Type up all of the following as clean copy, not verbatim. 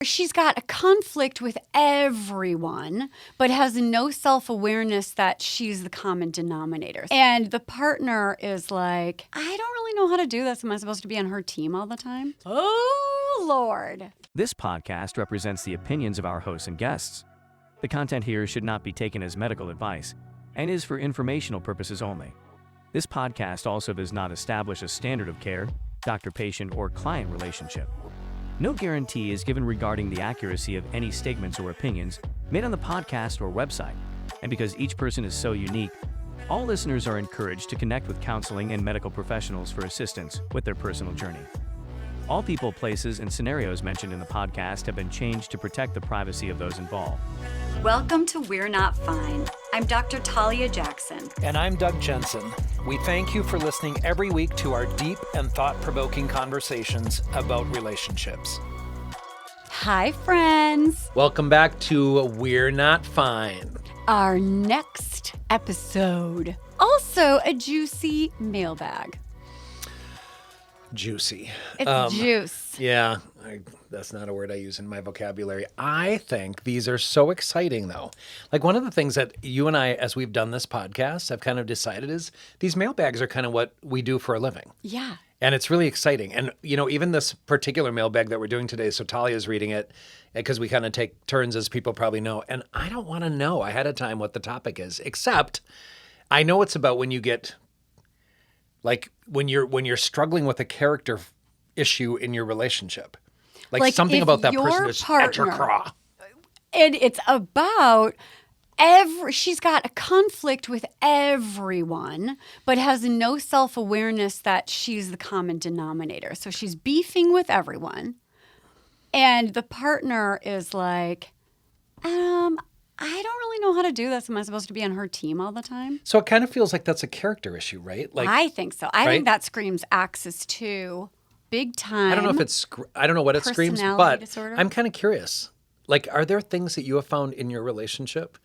She's got a conflict with everyone, but has no self-awareness that she's the common denominator. And the partner is like, I don't really know how to do this. Am I supposed to be on her team all the time? Oh, Lord. This podcast represents the opinions of our hosts and guests. The content here should not be taken as medical advice and is for informational purposes only. This podcast also does not establish a standard of care, doctor-patient, or client relationship. No guarantee is given regarding the accuracy of any statements or opinions made on the podcast or website. And because each person is so unique, all listeners are encouraged to connect with counseling and medical professionals for assistance with their personal journey. All people, places, and scenarios mentioned in the podcast have been changed to protect the privacy of those involved. Welcome to We're Not Fine. I'm Dr. Talia Jackson. And I'm Dr. Jensen. We thank you for listening every week to our deep and thought-provoking conversations about relationships. Hi, friends. Welcome back to We're Not Fine. Our next episode, also a juicy mailbag. Juicy. It's juice. Yeah, that's not a word I use in my vocabulary. I think these are so exciting, though. Like, one of the things that you and I, as we've done this podcast, have kind of decided is these mailbags are kind of what we do for a living. Yeah. And it's really exciting. And, you know, even this particular mailbag that we're doing today, so Talia's reading it because we kind of take turns, as people probably know. And I don't want to know ahead of time what the topic is, except I know it's about when you get, like, when you're struggling with a character issue in your relationship. Like something about that person is at your craw. And it's about she's got a conflict with everyone, but has no self-awareness that she's the common denominator. So she's beefing with everyone. And the partner is like, I don't really know how to do this. Am I supposed to be on her team all the time? So it kind of feels like that's a character issue, right? Like, I think so. I think that screams Axis 2, big time. I don't know if I don't know what it screams, but disorder. I'm kind of curious. Like, are there things that you have found in your relationship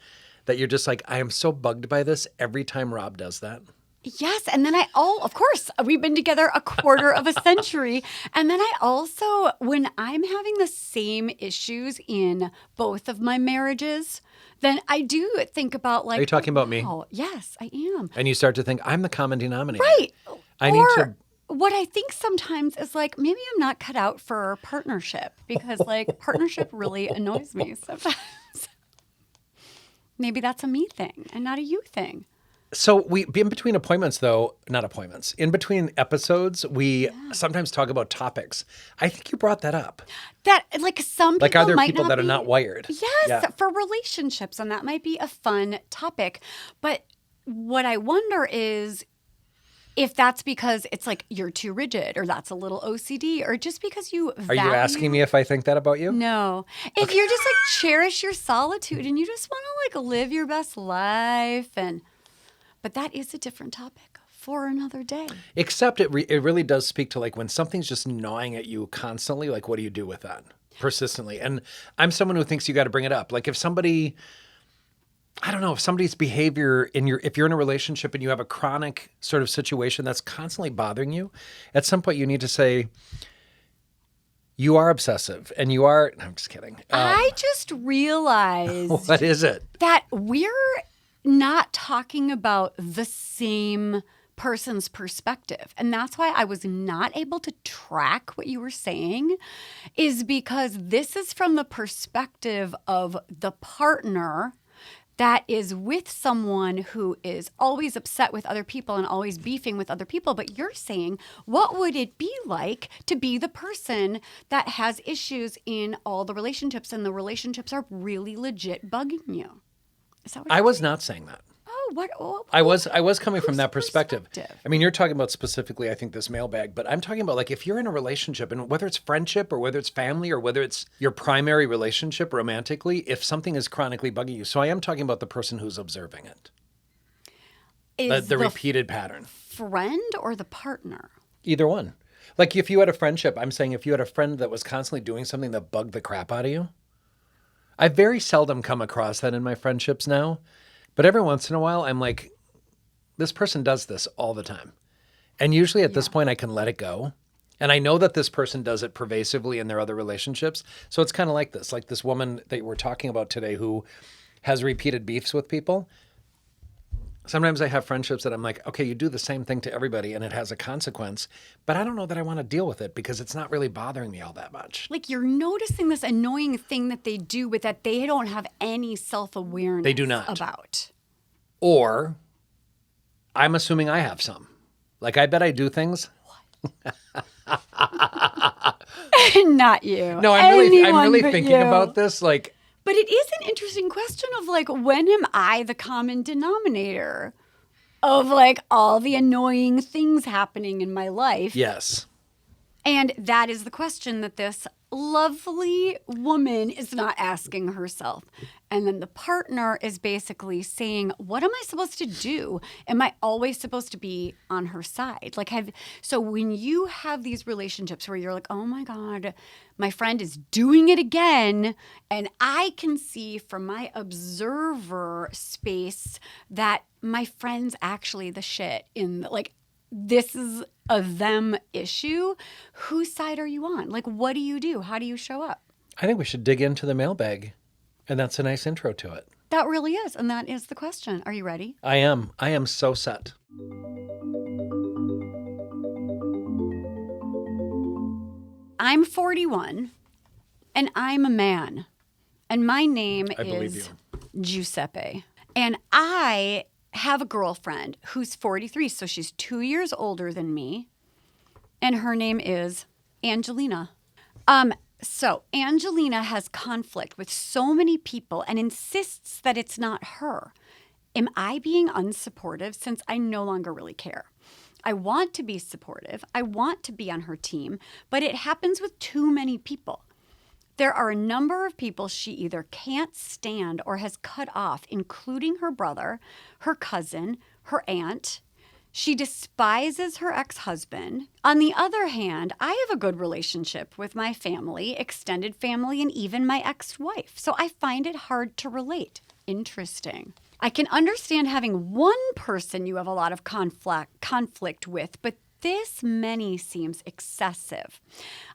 that you're just like, I am so bugged by this every time Rob does that? Yes. And then of course, we've been together a quarter of a century. And then I also, when I'm having the same issues in both of my marriages, then I do think about, like, are you talking about me? Yes, I am. And you start to think, I'm the common denominator. Right. I need to. What I think sometimes is, like, maybe I'm not cut out for partnership because, like, partnership really annoys me sometimes. Maybe that's a me thing and not a you thing. So in between appointments, though, not appointments, in between episodes, we sometimes talk about topics. I think you brought that up. That, like, some people are there might people not that are be, not wired? Yes, for relationships, and that might be a fun topic. But what I wonder is if that's because it's like you're too rigid, or that's a little OCD, or just because you value. Are you asking me if I think that about you? No. If you're just like cherish your solitude and you just want to, like, live your best life, but that is a different topic for another day. Except it really does speak to, like, when something's just gnawing at you constantly, like, what do you do with that persistently? And I'm someone who thinks you got to bring it up. Like, if somebody's behavior if you're in a relationship and you have a chronic sort of situation that's constantly bothering you, at some point you need to say, you are obsessive and you are, I'm just kidding. I just realized. What is it? That we're not talking about the same person's perspective. And that's why I was not able to track what you were saying, is because this is from the perspective of the partner that is with someone who is always upset with other people and always beefing with other people. But you're saying, what would it be like to be the person that has issues in all the relationships, and the relationships are really legit bugging you? Is that what I you're was saying? not saying that. Oh, what? Oh, I was coming from that perspective. perspective? I mean, you're talking about specifically, I think, this mailbag, but I'm talking about, like, if you're in a relationship, and whether it's friendship or whether it's family or whether it's your primary relationship romantically, if something is chronically bugging you. So I am talking about the person who's observing it. Is The repeated pattern. Friend or the partner? Either one. Like, if you had a friendship, I'm saying if you had a friend that was constantly doing something that bugged the crap out of you. I very seldom come across that in my friendships now. But every once in a while, I'm like, this person does this all the time. And usually at this point, I can let it go. And I know that this person does it pervasively in their other relationships. So it's kind of like this woman that we're talking about today who has repeated beefs with people. Sometimes I have friendships that I'm like, okay, you do the same thing to everybody and it has a consequence, but I don't know that I want to deal with it because it's not really bothering me all that much. Like you're noticing this annoying thing that they do, but that they don't have any self-awareness They do not. about. Or I'm assuming I have some. Like I bet I do things. Not you. No, I'm really Anyone but thinking you. about this. Like, But it is an interesting question of like, when am I the common denominator of like all the annoying things happening in my life? yes. And that is the question that this lovely woman is not asking herself. And then the partner is basically saying, what am I supposed to do? Am I always supposed to be on her side? So when you have these relationships where you're like, oh my God, my friend is doing it again, and I can see from my observer space that my friend's actually the shit this is a them issue. Whose side are you on? Like, what do you do? How do you show up? I think we should dig into the mailbag. And that's a nice intro to it. That really is. And that is the question. Are you ready? I am. I am so set. I'm 41 and I'm a man. And my name I believe is Giuseppe. And I have a girlfriend who's 43, so she's 2 years older than me. And her name is Angelina. So Angelina has conflict with so many people and insists that it's not her. Am I being unsupportive since I no longer really care? I want to be supportive. I want to be on her team, but it happens with too many people. There are a number of people she either can't stand or has cut off, including her brother, her cousin, her aunt. She despises her ex-husband. On the other hand, I have a good relationship with my family, extended family, and even my ex-wife. So I find it hard to relate. Interesting. I can understand having one person you have a lot of conflict with, but this many seems excessive.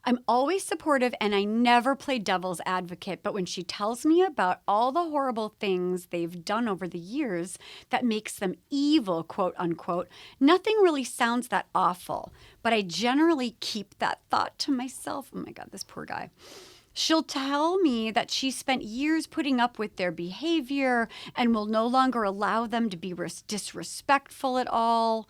I'm always supportive and I never play devil's advocate, but when she tells me about all the horrible things they've done over the years that makes them evil, quote unquote, nothing really sounds that awful, but I generally keep that thought to myself. Oh my God, this poor guy. She'll tell me that she spent years putting up with their behavior and will no longer allow them to be disrespectful at all.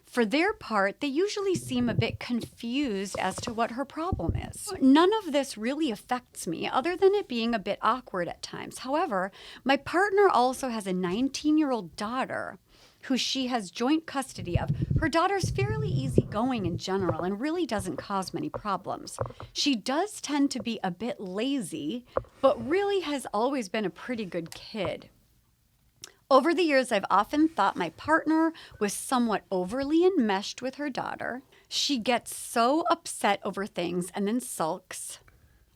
For their part, they usually seem a bit confused as to what her problem is. None of this really affects me, other than it being a bit awkward at times. However, my partner also has a 19-year-old daughter who she has joint custody of. Her daughter's fairly easygoing in general and really doesn't cause many problems. She does tend to be a bit lazy, but really has always been a pretty good kid. Over the years, I've often thought my partner was somewhat overly enmeshed with her daughter. She gets so upset over things and then sulks.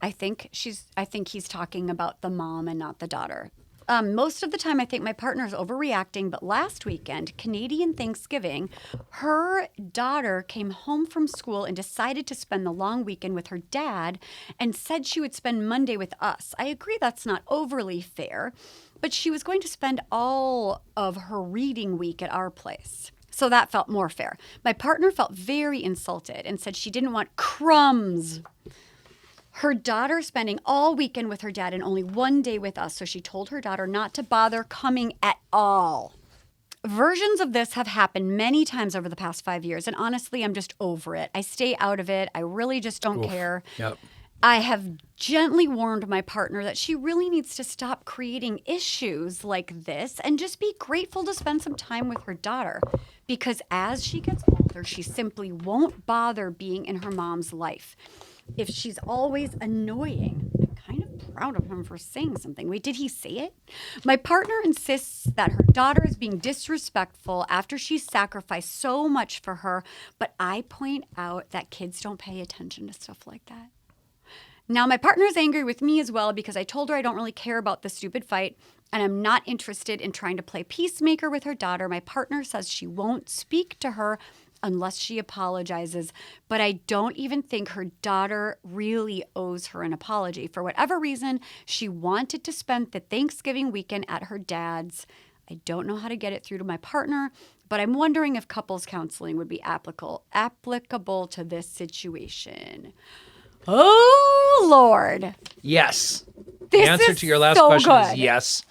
I think he's talking about the mom and not the daughter. Most of the time, I think my partner's overreacting, but last weekend, Canadian Thanksgiving, her daughter came home from school and decided to spend the long weekend with her dad and said she would spend Monday with us. I agree that's not overly fair, but she was going to spend all of her reading week at our place. So that felt more fair. My partner felt very insulted and said she didn't want crumbs. Her daughter spending all weekend with her dad and only one day with us, so she told her daughter not to bother coming at all. Versions of this have happened many times over the past 5 years, and honestly, I'm just over it. I stay out of it. I really just don't care. Yep. I have gently warned my partner that she really needs to stop creating issues like this and just be grateful to spend some time with her daughter. Because as she gets older, she simply won't bother being in her mom's life. If she's always annoying, I'm kind of proud of him for saying something. Wait, did he say it? My partner insists that her daughter is being disrespectful after she's sacrificed so much for her, but I point out that kids don't pay attention to stuff like that. Now, my partner is angry with me as well because I told her I don't really care about the stupid fight and I'm not interested in trying to play peacemaker with her daughter. My partner says she won't speak to her unless she apologizes. But I don't even think her daughter really owes her an apology. For whatever reason, she wanted to spend the Thanksgiving weekend at her dad's. I don't know how to get it through to my partner, but I'm wondering if couples counseling would be applicable to this situation. Oh, Lord. Yes. This The answer is to your last so question good. is yes.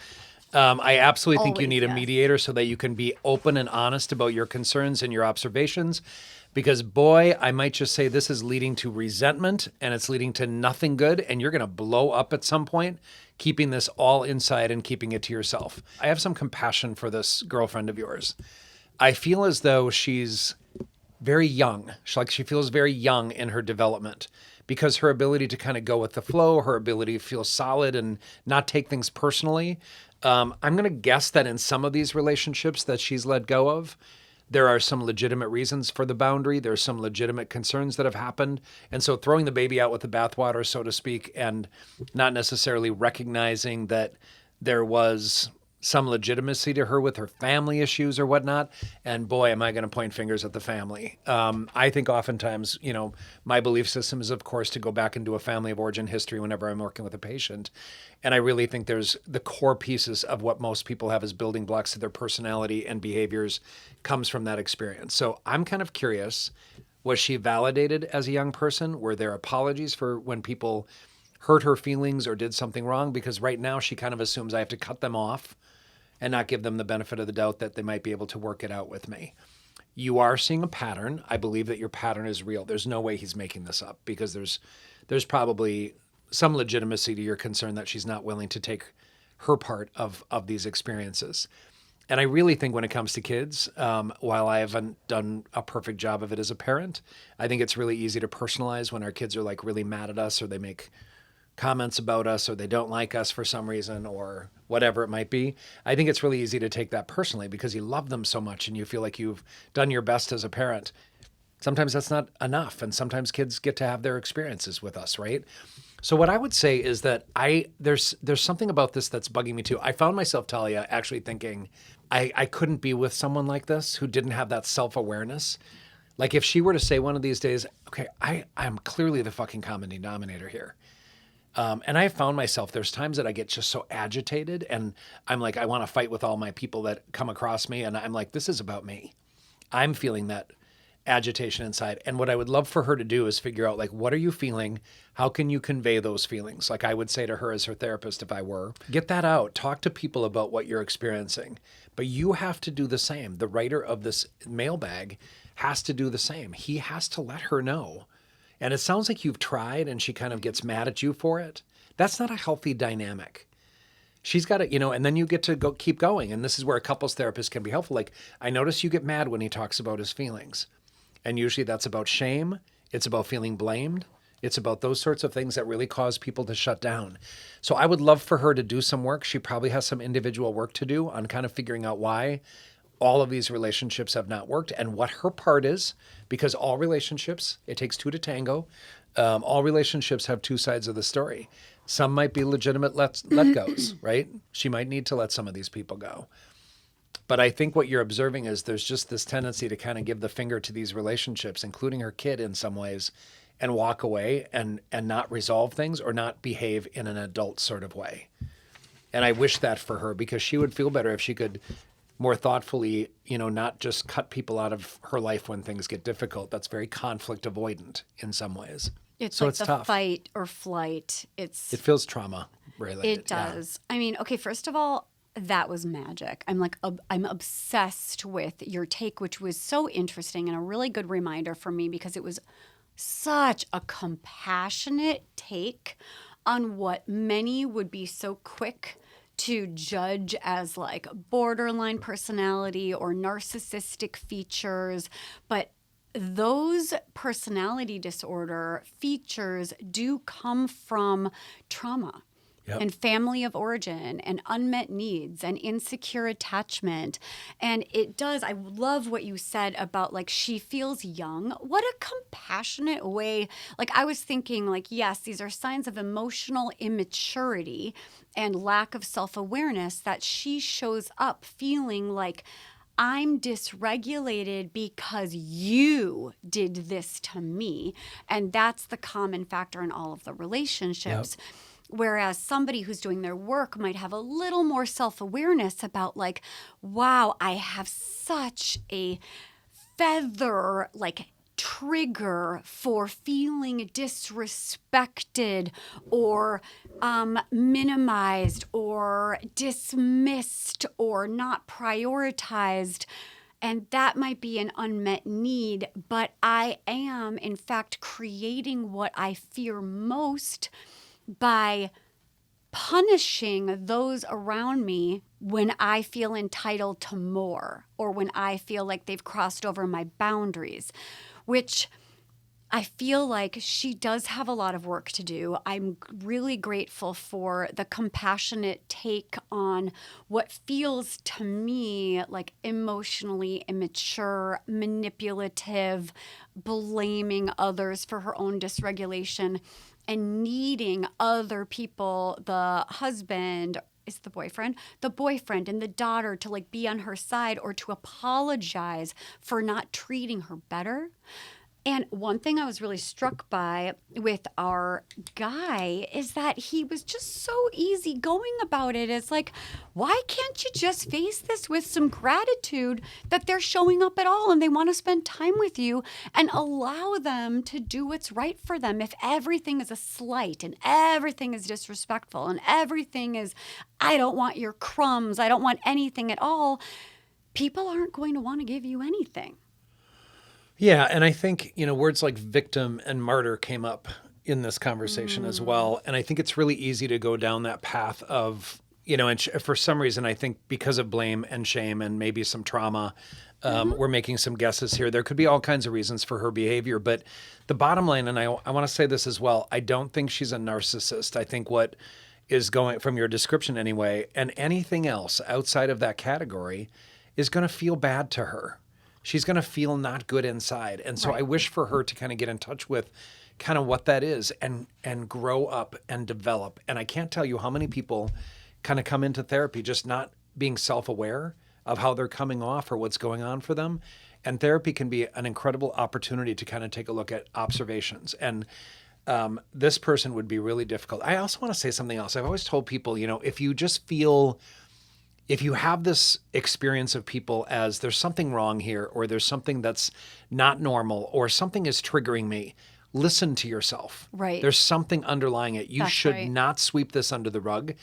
I absolutely think you Always need a yes. mediator so that you can be open and honest about your concerns and your observations. Because, boy, I might just say this is leading to resentment and it's leading to nothing good. And you're going to blow up at some point, keeping this all inside and keeping it to yourself. I have some compassion for this girlfriend of yours. I feel as though she's very young. She feels very young in her development because her ability to kind of go with the flow, her ability to feel solid and not take things personally. I'm going to guess that in some of these relationships that she's let go of, there are some legitimate reasons for the boundary. There's some legitimate concerns that have happened. And so throwing the baby out with the bathwater, so to speak, and not necessarily recognizing that there was some legitimacy to her with her family issues or whatnot. And boy, am I going to point fingers at the family. I think oftentimes, my belief system is, of course, to go back into a family of origin history whenever I'm working with a patient. And I really think there's the core pieces of what most people have as building blocks to their personality and behaviors comes from that experience. So I'm kind of curious, was she validated as a young person? Were there apologies for when people hurt her feelings or did something wrong? Because right now she kind of assumes I have to cut them off and not give them the benefit of the doubt that they might be able to work it out with me. You are seeing a pattern. I believe that your pattern is real. There's no way he's making this up because there's probably some legitimacy to your concern that she's not willing to take her part of these experiences. And I really think when it comes to kids, while I haven't done a perfect job of it as a parent, I think it's really easy to personalize when our kids are like really mad at us or they make comments about us or they don't like us for some reason or whatever it might be. I think it's really easy to take that personally because you love them so much and you feel like you've done your best as a parent. Sometimes that's not enough. And sometimes kids get to have their experiences with us, right? So what I would say is that there's something about this that's bugging me too. I found myself, Talia, actually thinking I couldn't be with someone like this who didn't have that self-awareness. Like if she were to say one of these days, okay, I'm clearly the fucking common denominator here. And I found myself, there's times that I get just so agitated and I'm like, I want to fight with all my people that come across me. And I'm like, this is about me. I'm feeling that agitation inside. And what I would love for her to do is figure out like, what are you feeling? How can you convey those feelings? Like I would say to her as her therapist, if I were, get that out, talk to people about what you're experiencing, but you have to do the same. The writer of this mailbag has to do the same. He has to let her know. And it sounds like you've tried and she kind of gets mad at you for it. That's not a healthy dynamic. She's got to, and then you get to go keep going. And this is where a couples therapist can be helpful. Like, I notice you get mad when he talks about his feelings. And usually that's about shame. It's about feeling blamed. It's about those sorts of things that really cause people to shut down. So I would love for her to do some work. She probably has some individual work to do on kind of figuring out why all of these relationships have not worked and what her part is, because all relationships, it takes two to tango. All relationships have two sides of the story. Some might be legitimate let goes, right? She might need to let some of these people go. But I think what you're observing is there's just this tendency to kind of give the finger to these relationships, including her kid in some ways, and walk away and not resolve things or not behave in an adult sort of way. And I wish that for her because she would feel better if she could more thoughtfully, not just cut people out of her life when things get difficult. That's very conflict avoidant in some ways. It's so like it's the tough. fight or flight. It feels trauma related. It does. Yeah. I mean, okay, first of all, that was magic. I'm obsessed with your take, which was so interesting and a really good reminder for me because it was such a compassionate take on what many would be so quick to judge as like borderline personality or narcissistic features. But those personality disorder features do come from trauma. Yep. And family of origin and unmet needs and insecure attachment. And it does, I love what you said about like she feels young. What a compassionate way. Like I was thinking like, yes, these are signs of emotional immaturity and lack of self-awareness that she shows up feeling like I'm dysregulated because you did this to me. And that's the common factor in all of the relationships. Yep. Whereas somebody who's doing their work might have a little more self-awareness about like, wow, I have such a feather trigger for feeling disrespected or minimized or dismissed or not prioritized. And that might be an unmet need, but I am, in fact, creating what I fear most by punishing those around me when I feel entitled to more or when I feel like they've crossed over my boundaries, which I feel like she does have a lot of work to do. I'm really grateful for the compassionate take on what feels to me like emotionally immature, manipulative, blaming others for her own dysregulation and needing other people, the husband is the boyfriend and the daughter to like be on her side or to apologize for not treating her better. And one thing I was really struck by with our guy is that he was just so easygoing about it. It's like, why can't you just face this with some gratitude that they're showing up at all and they want to spend time with you and allow them to do what's right for them? If everything is a slight and everything is disrespectful and everything is, I don't want your crumbs, I don't want anything at all, people aren't going to want to give you anything. Yeah, and I think, words like victim and martyr came up in this conversation as well. And I think it's really easy to go down that path of, and for some reason, I think because of blame and shame and maybe some trauma, we're making some guesses here. There could be all kinds of reasons for her behavior. But the bottom line, and I want to say this as well, I don't think she's a narcissist. I think what is going, from your description anyway, and anything else outside of that category is going to feel bad to her. She's going to feel not good inside. And so right. I wish for her to kind of get in touch with kind of what that is and grow up and develop. And I can't tell you how many people kind of come into therapy just not being self-aware of how they're coming off or what's going on for them. And therapy can be an incredible opportunity to kind of take a look at observations. And this person would be really difficult. I also want to say something else. I've always told people, if you just feel... if you have this experience of people as there's something wrong here or there's something that's not normal or something is triggering me, listen to yourself. Right. There's something underlying it. You should not sweep this under the rug.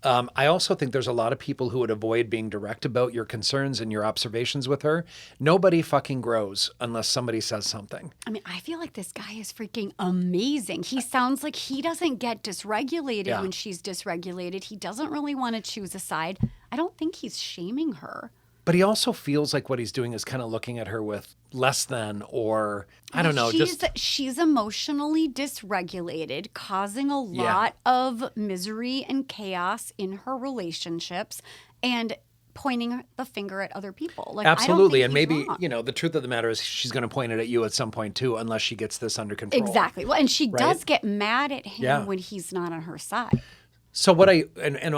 I also think there's a lot of people who would avoid being direct about your concerns and your observations with her. Nobody fucking grows unless somebody says something. I mean, I feel like this guy is freaking amazing. He sounds like he doesn't get dysregulated when she's dysregulated. He doesn't really want to choose a side. I don't think he's shaming her. But he also feels like what he's doing is kind of looking at her with less than, or I don't know. She's emotionally dysregulated, causing a lot of misery and chaos in her relationships and pointing the finger at other people. Like, absolutely. And maybe, wrong. The truth of the matter is she's going to point it at you at some point too, unless she gets this under control. Exactly. Well, and she does get mad at him when he's not on her side. So what I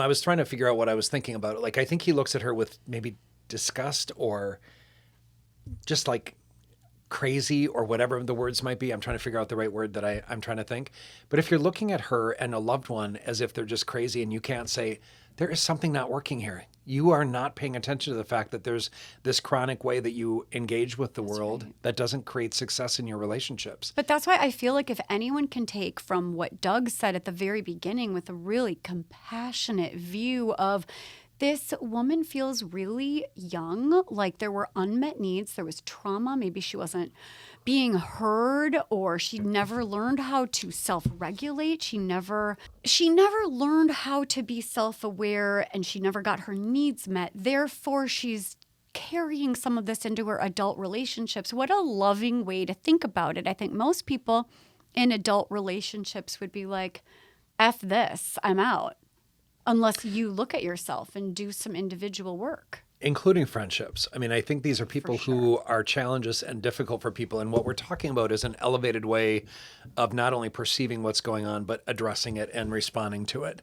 was trying to figure out what I was thinking about it. Like, I think he looks at her with maybe disgust or just like crazy or whatever the words might be. I'm trying to figure out the right word that I'm trying to think. But if you're looking at her and a loved one as if they're just crazy and you can't say, there is something not working here. You are not paying attention to the fact that there's this chronic way that you engage with the world that doesn't create success in your relationships. But that's why I feel like if anyone can take from what Doug said at the very beginning with a really compassionate view of this woman feels really young, like there were unmet needs, there was trauma, maybe she wasn't being heard or she never learned how to self-regulate. She never learned how to be self-aware and she never got her needs met. Therefore, she's carrying some of this into her adult relationships. What a loving way to think about it. I think most people in adult relationships would be like, F this, I'm out. Unless you look at yourself and do some individual work. Including friendships. I mean, I think these are people who are challenges and difficult for people. And what we're talking about is an elevated way of not only perceiving what's going on, but addressing it and responding to it.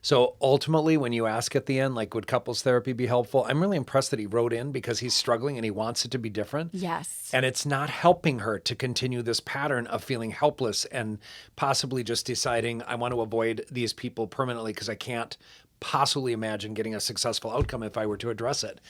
So ultimately, when you ask at the end, like, would couples therapy be helpful? I'm really impressed that he wrote in because he's struggling and he wants it to be different. Yes. And it's not helping her to continue this pattern of feeling helpless and possibly just deciding, I want to avoid these people permanently because I can't possibly imagine getting a successful outcome if I were to address it.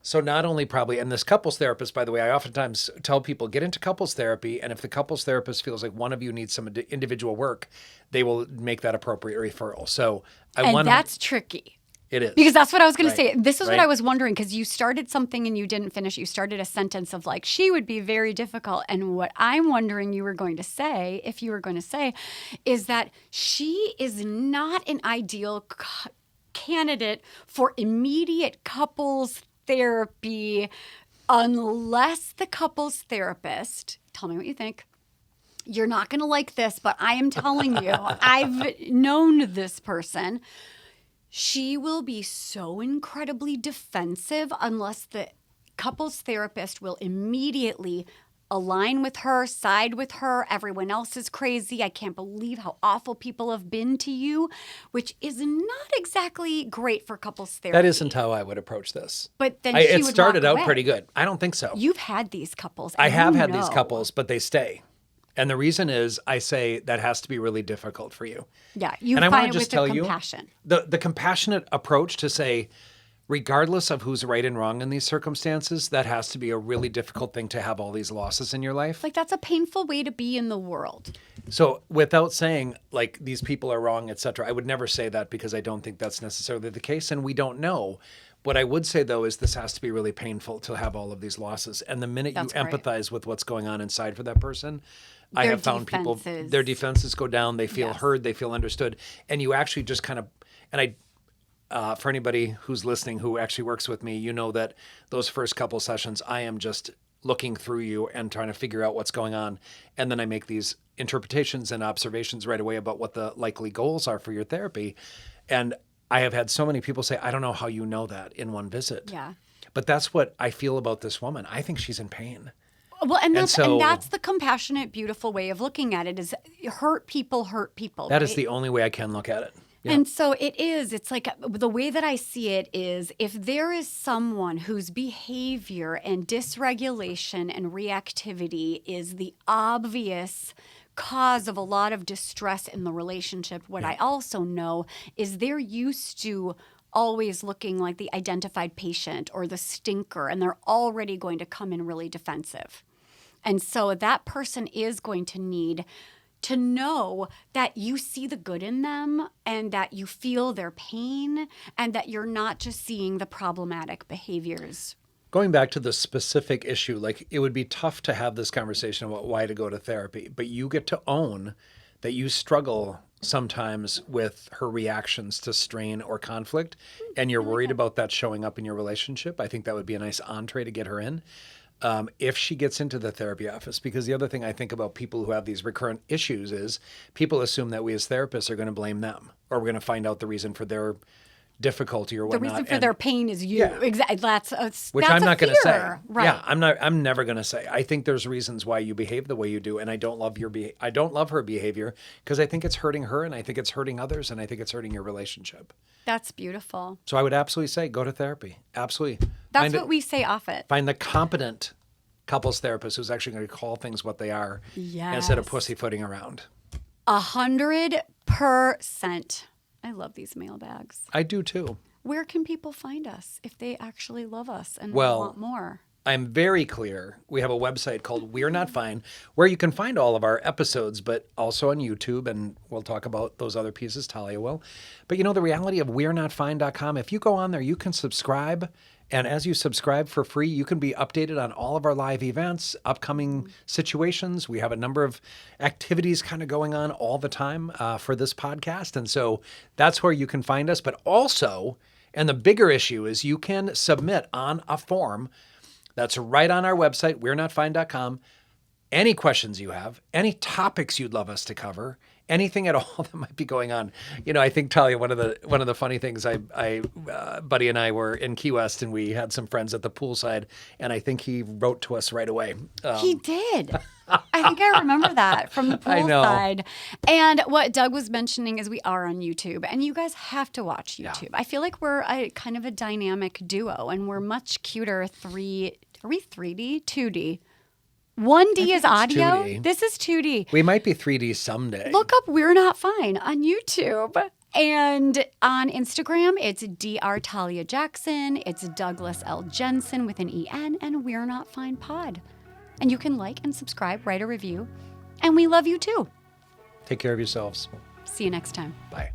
So not only probably, and this couples therapist, by the way, I oftentimes tell people, get into couples therapy. And if the couples therapist feels like one of you needs some individual work, they will make that appropriate referral. So that's tricky. It is. Because that's what I was going to say. This is what Right. I was wondering, because you started something and you didn't finish. You started a sentence of like, she would be very difficult. And what I'm wondering you were going to say, if you were going to say, is that she is not an ideal candidate for immediate couples therapy unless the couples therapist, tell me what you think. You're not going to like this, but I am telling you, I've known this person. She will be so incredibly defensive unless the couples therapist will immediately align with her, side with her. Everyone else is crazy. I can't believe how awful people have been to you, which is not exactly great for couples therapy. That isn't how I would approach this. But then It started out pretty good. I don't think so. You've had these couples. I have had these couples, but they stay. And the reason is, I say that has to be really difficult for you. Yeah, you and I find want it to with just tell the you compassion. the compassionate approach to say, regardless of who's right and wrong in these circumstances, that has to be a really difficult thing to have all these losses in your life. Like, that's a painful way to be in the world. So without saying like these people are wrong, et cetera, I would never say that because I don't think that's necessarily the case. And we don't know. What I would say, though, is this has to be really painful to have all of these losses. And the minute you empathize with what's going on inside for that person, I have found people, their defenses go down. They feel heard. They feel understood. And you actually just kind of, and for anybody who's listening who actually works with me, you know that those first couple sessions, I am just looking through you and trying to figure out what's going on. And then I make these interpretations and observations right away about what the likely goals are for your therapy. And I have had so many people say, I don't know how you know that in one visit. Yeah. But that's what I feel about this woman. I think she's in pain. Well, and that's the compassionate, beautiful way of looking at it is hurt people hurt people. That is the only way I can look at it. Yeah. And so it is. It's like the way that I see it is if there is someone whose behavior and dysregulation and reactivity is the obvious cause of a lot of distress in the relationship, what I also know is they're used to always looking like the identified patient or the stinker, and they're already going to come in really defensive. And so that person is going to need to know that you see the good in them and that you feel their pain and that you're not just seeing the problematic behaviors. Going back to the specific issue, like it would be tough to have this conversation about why to go to therapy, but you get to own that you struggle sometimes with her reactions to strain or conflict, and you're worried about that showing up in your relationship. I think that would be a nice entree to get her in. If she gets into the therapy office, because the other thing I think about people who have these recurrent issues is people assume that we as therapists are going to blame them, or we're going to find out the reason for their difficulty or whatnot. The reason for their pain is you. Yeah. Exactly. Which I'm not going to say. Right. Yeah, I'm never going to say. I think there's reasons why you behave the way you do, and I don't love I don't love her behavior because I think it's hurting her, and I think it's hurting others, and I think it's hurting your relationship. That's beautiful. So I would absolutely say go to therapy. Absolutely. That's what we say often. Find the competent couples therapist who's actually going to call things what they are instead of pussyfooting around. 100%. I love these mailbags. I do too. Where can people find us if they actually love us and Well, want more? I'm very clear. We have a website called We're Not Fine, where you can find all of our episodes, but also on YouTube, and we'll talk about those other pieces, Talia will. But you know, the reality of we'renotfine.com, if you go on there, you can subscribe. And as you subscribe for free, you can be updated on all of our live events, upcoming situations. We have a number of activities kind of going on all the time for this podcast. And so that's where you can find us. But also, and the bigger issue is you can submit on a form that's right on our website, we'renotfine.com, any questions you have, any topics you'd love us to cover, anything at all that might be going on. I think, Talia, one of the funny things, Buddy and I were in Key West, and we had some friends at the poolside, and I think he wrote to us right away. He did. I think I remember that from the I know. poolside. And what Doug was mentioning is we are on YouTube, and you guys have to watch YouTube. I feel like we're a kind of a dynamic duo, and we're much cuter. Are we 3D? 2D? 1D is audio. 2D. This is 2D. We might be 3D someday. Look up We're Not Fine on YouTube. And on Instagram, it's Dr. Talia Jackson. It's Douglas L. Jensen with an EN, and We're Not Fine Pod. And you can like and subscribe, write a review. And we love you too. Take care of yourselves. See you next time. Bye.